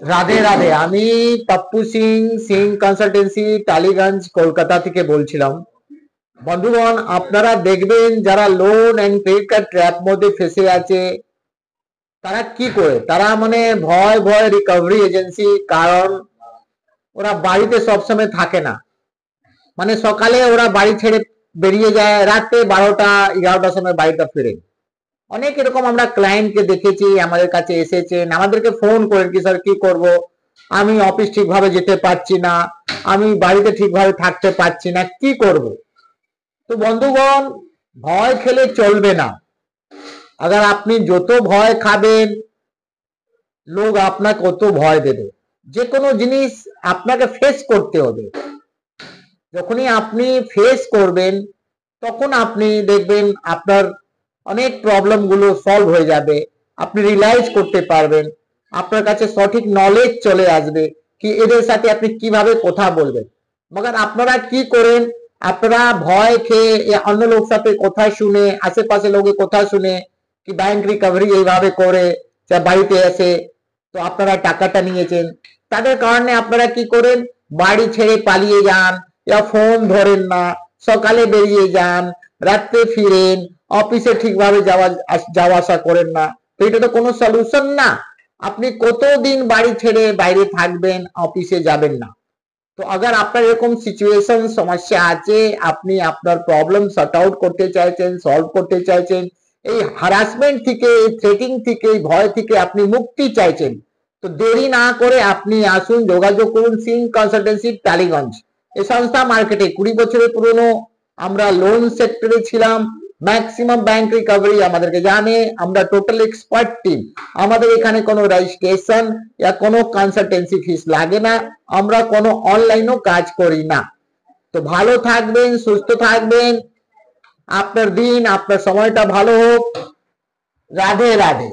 রাধে রাধে। আমি পাপ্পু সিং, সিং কনসালটেন্সি, টালিগঞ্জ, কলকাতা থেকে বলছিলাম। বন্ধুগণ, আপনারা দেখবেন যারা loan and credit card trap মধ্যে ফেসে আছে, তারা কি করে, তারা মানে ভয় ভয় রিকভারি এজেন্সি। কারণ ওরা বাড়িতে সবসময় থাকে না, মানে সকালে ওরা বাড়ি ছেড়ে বেরিয়ে যায়, রাতে 12টা 11টার সময় বাড়িটা ফিরে। অনেক এরকম আমরা ক্লায়েন্টকে দেখেছি, আমাদের কাছে এসেছেন, আমাদেরকে ফোন করেন কি স্যার কি করব, আমি অফিস ঠিকভাবে যেতে পারছি না, আমি বাড়িতে ঠিকভাবে থাকতে পারছি না, কি করব। তো বন্ধুগণ, ভয় খেলে চলবে না। আগার আপনি যত ভয় খাবেন, লোক আপনাকে কত ভয় দেবে। যে কোনো জিনিস আপনাকে ফেস করতে হবে। যখনই আপনি ফেস করবেন, তখন আপনি দেখবেন আপনার অনেক প্রবলেম গুলো সলভ হয়ে যাবে। আপনি রিয়েলাইজ করতে পারবেন, আপনার কাছে সঠিক নলেজ চলে আসবে কি এদের সাথে আপনি কিভাবে কথা বলবেন। মগর আপনারা কি করেন, আপনারা ভয় খেয়ে অন্য লোক সাথে কথা শুনে, আশেপাশে লোকের কথা শুনে কি ব্যাংক রিকভারি এইভাবে করে, যা বাড়িতে এসে তো আপনারা টাকাটা নিয়েছেন, তাদের কারণে আপনারা কি করেন, বাড়ি ছেড়ে পালিয়ে যান, ফোন ধরেন না, সকালে বেরিয়ে যান, রাত্রে ফিরেন, অফিসে ঠিকভাবে যাওয়া আসা করেন না। তো এটা তো কোনো সলিউশন না। আপনি কতদিন বাড়ি ছেড়ে বাইরে থাকবেন, অফিসে যাবেন না। তো अगर আপনার এরকম সিচুয়েশন সমস্যা আছে, আপনি আপনার প্রবলেম সর্ট আউট করতে চাইছেন, সলভ করতে চাইছেন, এই হ্যারাসমেন্ট থেকে, এই থ্রেটিং থেকে, এই ভয় থেকে আপনি মুক্তি চাইছেন, তো দেরি না করে আপনি আসুন, যোগাযোগ করুন সিং কনসালটেন্সি, টালিগঞ্জ। এই সংস্থা মার্কেটে 20 বছরের পুরনো। আমরা লোন সেক্টরে ছিলাম, ম্যাক্সিমাম ব্যাংক রিকভারি আমাদেরকে জানে, আমরা টোটাল এক্সপার্ট টিম। আমাদের এখানে কোনো রেজিস্ট্রেশন কোনো কনসালটেন্সি ফিস লাগে না, আমরা কোনো অনলাইনও কাজ করি না। তো ভালো থাকবেন, সুস্থ থাকবেন, আপনার দিন, আপনার সময়টা ভালো হোক। রাধে রাধে।